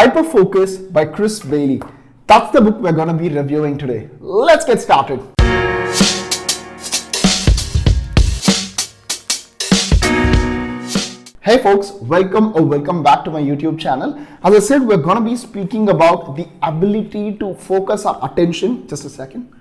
HYPERFOCUS by Chris Bailey. That's the book we're going to be reviewing today. Let's get started. Hey folks, welcome back to my YouTube channel. As I said, we're going to be speaking about the ability to focus our attention. Just a second.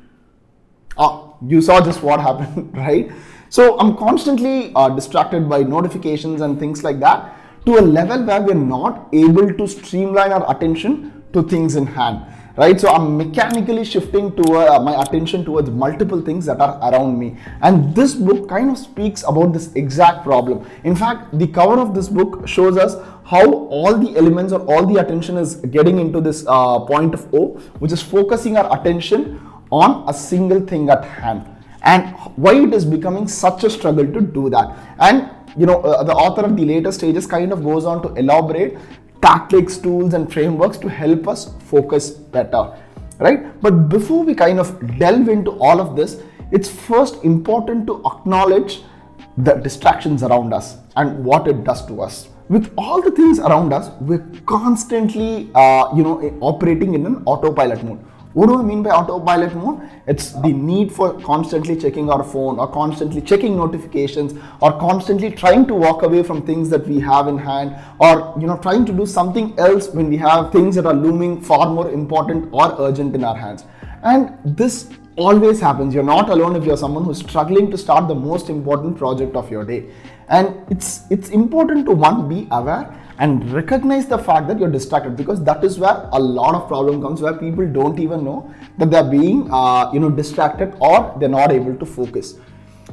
You saw just what happened, right? So I'm constantly distracted by notifications and things like that, to a level where we're not able to streamline our attention to things in hand, right? So I'm mechanically shifting to my attention towards multiple things that are around me. And this book kind of speaks about this exact problem. In fact, the cover of this book shows us how all the elements or all the attention is getting into this point of O, which is focusing our attention on a single thing at hand, and why it is becoming such a struggle to do that. And the author of the later stages kind of goes on to elaborate tactics, tools and frameworks to help us focus better, right? But before we kind of delve into all of this, it's first important to acknowledge the distractions around us and what it does to us. With all the things around us, we're constantly operating in an autopilot mode. What do I mean by autopilot mode? It's the need for constantly checking our phone, or constantly checking notifications, or constantly trying to walk away from things that we have in hand, or trying to do something else when we have things that are looming far more important or urgent in our hands. And this always happens. You're not alone if you're someone who's struggling to start the most important project of your day. And it's important to, one, be aware and recognize the fact that you're distracted, because that is where a lot of problem comes, where people don't even know that they're being distracted, or they're not able to focus.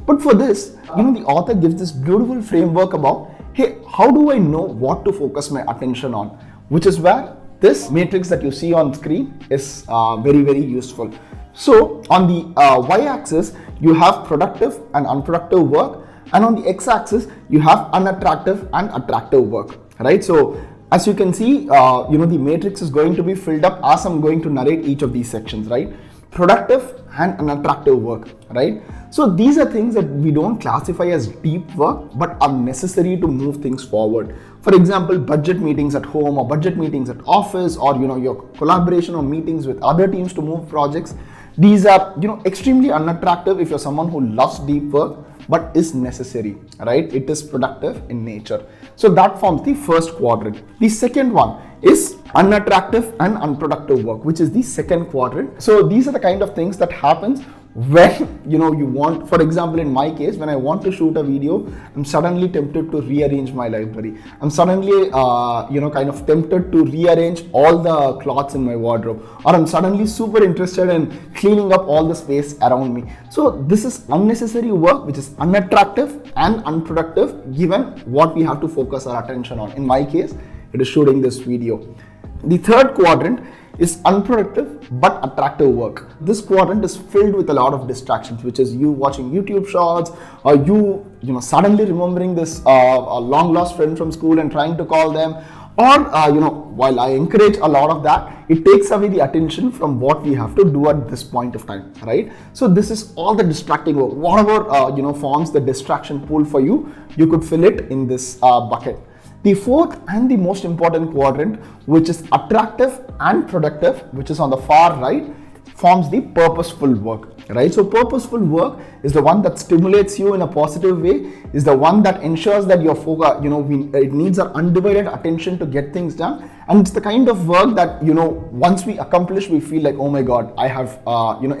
But for this, the author gives this beautiful framework about, hey, how do I know what to focus my attention on? Which is where this matrix that you see on screen is very, very useful. So on the y-axis, you have productive and unproductive work, and on the x-axis, you have unattractive and attractive work, right? So as you can see, the matrix is going to be filled up as I'm going to narrate each of these sections, right? Productive and unattractive work, right? So these are things that we don't classify as deep work, but are necessary to move things forward. For example, budget meetings at home, or budget meetings at office, or your collaboration or meetings with other teams to move projects. These are extremely unattractive if you're someone who loves deep work, but is necessary, right? It is productive in nature. So that forms the first quadrant. The second one is unattractive and unproductive work, which is the second quadrant. So these are the kind of things that happens when you want, for example, in my case, when I want to shoot a video, I'm suddenly tempted to rearrange my library. I'm suddenly kind of tempted to rearrange all the clothes in my wardrobe, or I'm suddenly super interested in cleaning up all the space around me. So this is unnecessary work, which is unattractive and unproductive given what we have to focus our attention on. In my case, it is shooting this video. The third quadrant is unproductive but attractive work. This quadrant is filled with a lot of distractions, which is you watching YouTube shorts, or you suddenly remembering this a long lost friend from school and trying to call them, or while I encourage a lot of that, it takes away the attention from what we have to do at this point of time, right? So this is all the distracting work. Whatever forms the distraction pool for you, you could fill it in this bucket. The fourth and the most important quadrant, which is attractive and productive, which is on the far right, forms the purposeful work, right? So purposeful work is the one that stimulates you in a positive way, is the one that ensures that your focus, it needs our undivided attention to get things done. And it's the kind of work that, once we accomplish, we feel like, oh my God, I have,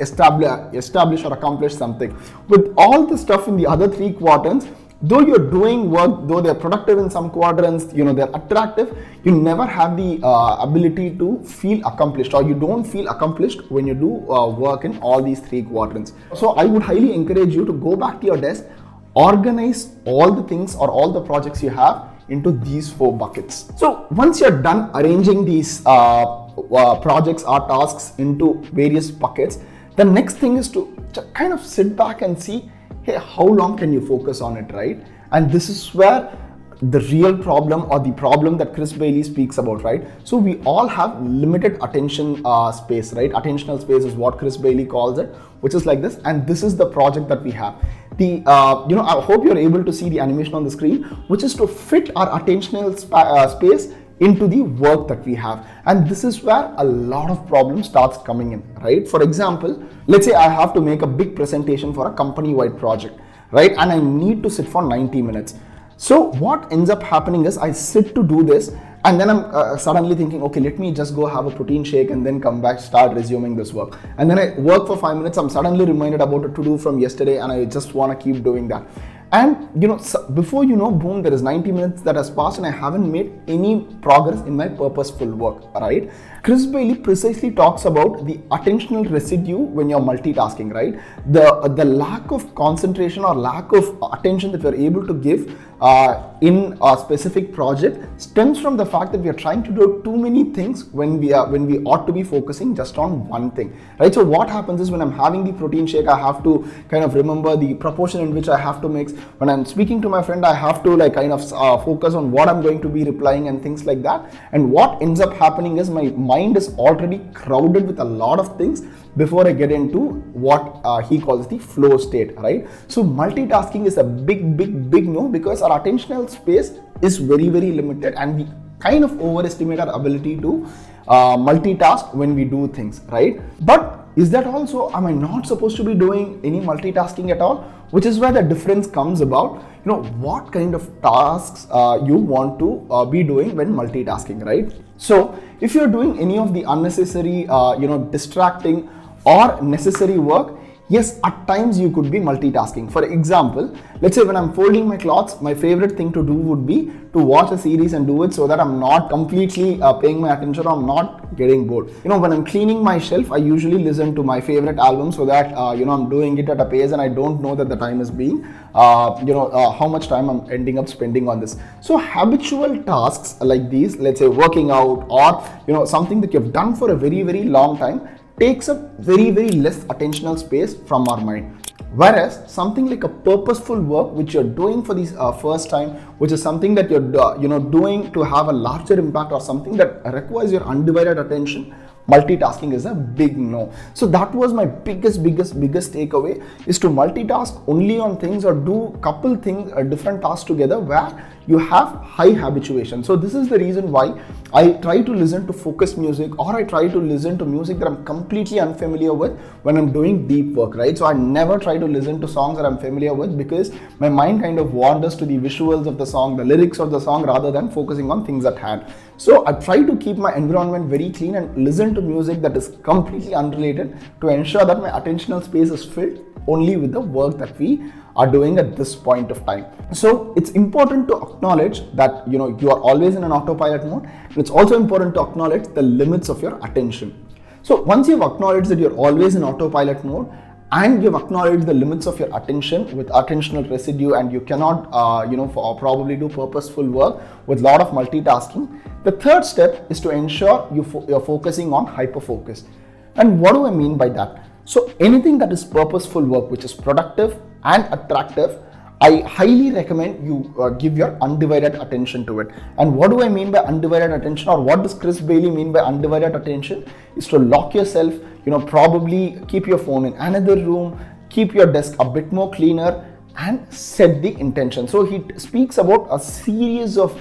established or accomplished something. With all the stuff in the other three quadrants, though you're doing work, though they're productive in some quadrants, they're attractive, you never have the ability to feel accomplished, or you don't feel accomplished when you do work in all these three quadrants. So I would highly encourage you to go back to your desk, organize all the things or all the projects you have into these four buckets. So once you're done arranging these projects or tasks into various buckets, the next thing is to kind of sit back and see, hey, how long can you focus on it, right? And this is where the real problem, or the problem that Chris Bailey speaks about, right? So we all have limited attention space, right? Attentional space is what Chris Bailey calls it, which is like this. And this is the project that we have. I hope you're able to see the animation on the screen, which is to fit our attentional space into the work that we have. And this is where a lot of problems starts coming in, right? For example, let's say I have to make a big presentation for a company-wide project, right? And I need to sit for 90 minutes. So what ends up happening is I sit to do this, and then I'm suddenly thinking, okay, let me just go have a protein shake and then come back, start resuming this work. And then I work for 5 minutes, I'm suddenly reminded about a to-do from yesterday, and I just want to keep doing that. And before you know, boom, there is 90 minutes that has passed and I haven't made any progress in my purposeful work, right? Chris Bailey precisely talks about the attentional residue when you're multitasking, right? The lack of concentration or lack of attention that we're able to give in a specific project stems from the fact that we are trying to do too many things when we ought to be focusing just on one thing, right? So what happens is when I'm having the protein shake, I have to kind of remember the proportion in which I have to mix. When I'm speaking to my friend, I have to focus on what I'm going to be replying and things like that. And what ends up happening is my mind is already crowded with a lot of things before I get into what he calls the flow state, right? So multitasking is a big no, because our attentional space is very limited, and we kind of overestimate our ability to multitask when we do things, right? But is that also, am I not supposed to be doing any multitasking at all? Which is where the difference comes about, what kind of tasks you want to be doing when multitasking, right? So if you're doing any of the unnecessary, distracting or necessary work, yes, at times you could be multitasking. For example, let's say when I'm folding my clothes, my favorite thing to do would be to watch a series and do it so that I'm not completely paying my attention, or I'm not getting bored. When I'm cleaning my shelf, I usually listen to my favorite album so that, I'm doing it at a pace and I don't know that the time is being, how much time I'm ending up spending on this. So habitual tasks like these, let's say working out or, something that you've done for a very long time, takes up very less attentional space from our mind. Whereas something like a purposeful work which you're doing for the first time, which is something that you're doing to have a larger impact, or something that requires your undivided attention, multitasking is a big no. So that was my biggest takeaway, is to multitask only on things, or do couple things, different tasks together where you have high habituation. So this is the reason why I try to listen to focused music, or I try to listen to music that I'm completely unfamiliar with when I'm doing deep work, right? So I never try to listen to songs that I'm familiar with, because my mind kind of wanders to the visuals of the song, the lyrics of the song, rather than focusing on things at hand. So I try to keep my environment very clean and listen to music that is completely unrelated, to ensure that my attentional space is filled only with the work that we are doing at this point of time. So it's important to acknowledge that you are always in an autopilot mode. And it's also important to acknowledge the limits of your attention. So once you've acknowledged that you're always in autopilot mode, and you've acknowledged the limits of your attention with attentional residue, and you cannot probably do purposeful work with a lot of multitasking, the third step is to ensure you're focusing on hyperfocus. And what do I mean by that? So anything that is purposeful work, which is productive and attractive, I highly recommend you give your undivided attention to it. And what do I mean by undivided attention, or what does Chris Bailey mean by undivided attention? Is to lock yourself, probably keep your phone in another room, keep your desk a bit more cleaner, and set the intention. So he speaks about a series of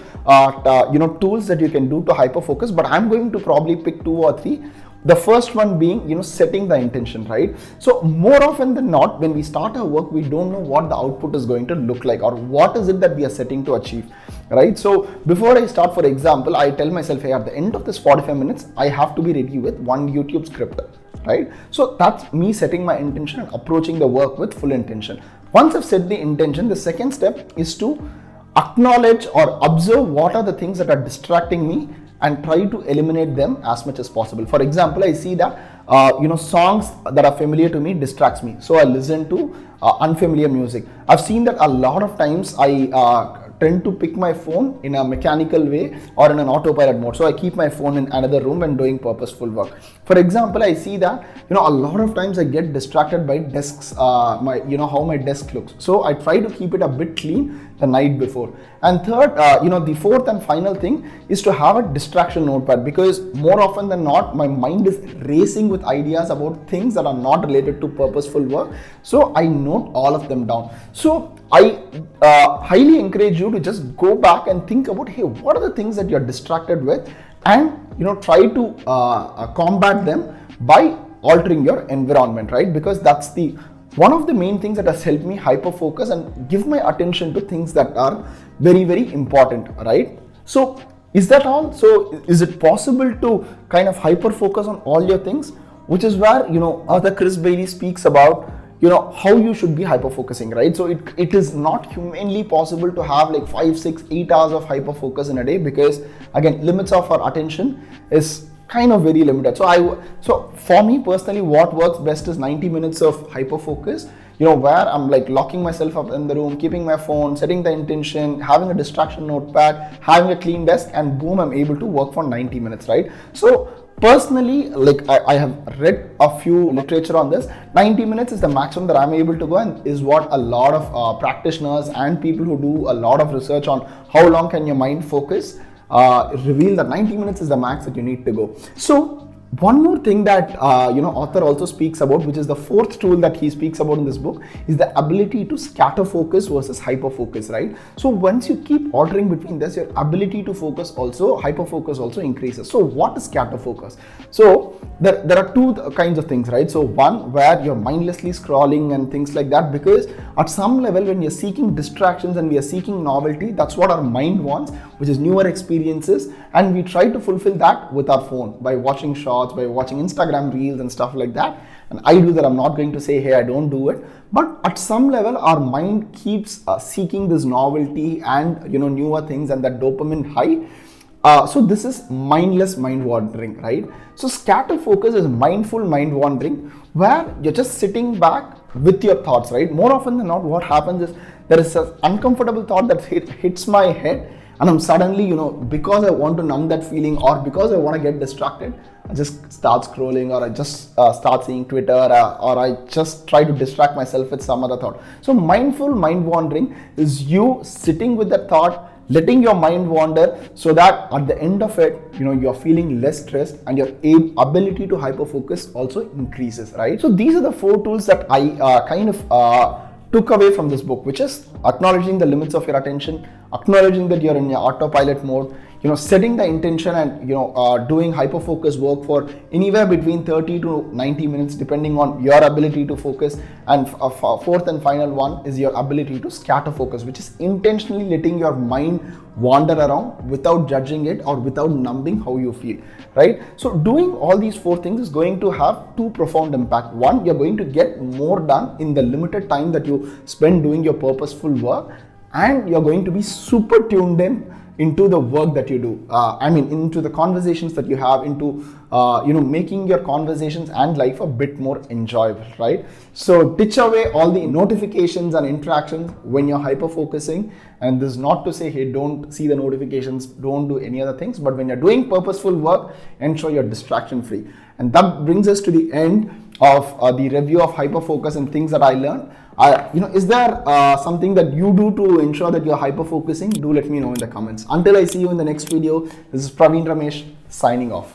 tools that you can do to hyperfocus, but I'm going to probably pick 2 or 3. The first one being, setting the intention, right? So more often than not, when we start our work, we don't know what the output is going to look like, or what is it that we are setting to achieve, right? So before I start, for example, I tell myself, hey, at the end of this 45 minutes, I have to be ready with one YouTube script, right? So that's me setting my intention and approaching the work with full intention. Once I've set the intention, the second step is to acknowledge or observe what are the things that are distracting me, and try to eliminate them as much as possible. For example, I see that songs that are familiar to me distracts me, so I listen to unfamiliar music. I've seen that a lot of times I tend to pick my phone in a mechanical way or in an autopilot mode. So I keep my phone in another room when doing purposeful work. For example, I see that a lot of times I get distracted by desks, how my desk looks. So I try to keep it a bit clean the night before. And third, the fourth and final thing is to have a distraction notepad, because more often than not, my mind is racing with ideas about things that are not related to purposeful work. So I note all of them down. So I highly encourage you to just go back and think about, hey, what are the things that you're distracted with, and try to combat them by altering your environment, right? Because that's the one of the main things that has helped me hyper focus and give my attention to things that are very, very important, right? So is that all? So is it possible to kind of hyper focus on all your things? Which is where Author Chris Bailey speaks about how you should be hyper focusing, right? So it is not humanly possible to have like 5, 6, 8 hours of hyper focus in a day, because again, limits of our attention is kind of very limited. So for me personally, what works best is 90 minutes of hyper focus, where I'm like locking myself up in the room, keeping my phone, setting the intention, having a distraction notepad, having a clean desk, and boom, I'm able to work for 90 minutes, right? So personally, like I have read a few literature on this. 90 minutes is the maximum that I'm able to go, and is what a lot of practitioners and people who do a lot of research on how long can your mind focus reveal that 90 minutes is the max that you need to go. So one more thing that author also speaks about, which is the fourth tool that he speaks about in this book, is the ability to scatter focus versus hyper focus, right? So once you keep altering between this, your ability to focus also, hyper focus also increases. So what is scatter focus? So there are two kinds of things, right? So one, where you're mindlessly scrolling and things like that, because at some level when you're seeking distractions and we are seeking novelty, that's what our mind wants, which is newer experiences, and we try to fulfill that with our phone by watching shorts, by watching Instagram reels and stuff like that. And I do that. I'm not going to say, hey, I don't do it, but at some level our mind keeps seeking this novelty and newer things and that dopamine high. So this is mindless mind wandering, right? So scatter focus is mindful mind wandering, where you're just sitting back with your thoughts, right? More often than not, what happens is there is an uncomfortable thought that hits my head, and I'm suddenly, because I want to numb that feeling, or because I want to get distracted, I just start scrolling, or I just start seeing Twitter, or I just try to distract myself with some other thought. So mindful mind wandering is you sitting with that thought, letting your mind wander, so that at the end of it, you're feeling less stressed and your ability to hyper focus also increases, right? So these are the 4 tools that I took away from this book, which is acknowledging the limits of your attention, acknowledging that you're in your autopilot mode, setting the intention, and doing hyper focus work for anywhere between 30 to 90 minutes depending on your ability to focus. And fourth and final one is your ability to scatter focus, which is intentionally letting your mind wander around without judging it or without numbing how you feel, right? So doing all these 4 things is going to have 2 profound impact. One, you're going to get more done in the limited time that you spend doing your purposeful work, and you're going to be super tuned into the work that you do. Into the conversations that you have, into making your conversations and life a bit more enjoyable, right? So ditch away all the notifications and interactions when you're hyper focusing. And this is not to say, hey, don't see the notifications, don't do any other things, but when you're doing purposeful work, ensure you're distraction free. And that brings us to the end of the review of hyper focus and things that I learned. Is there something that you do to ensure that you're hyper focusing? Do let me know in the comments. Until I see you in the next video, this is Praveen Ramesh signing off.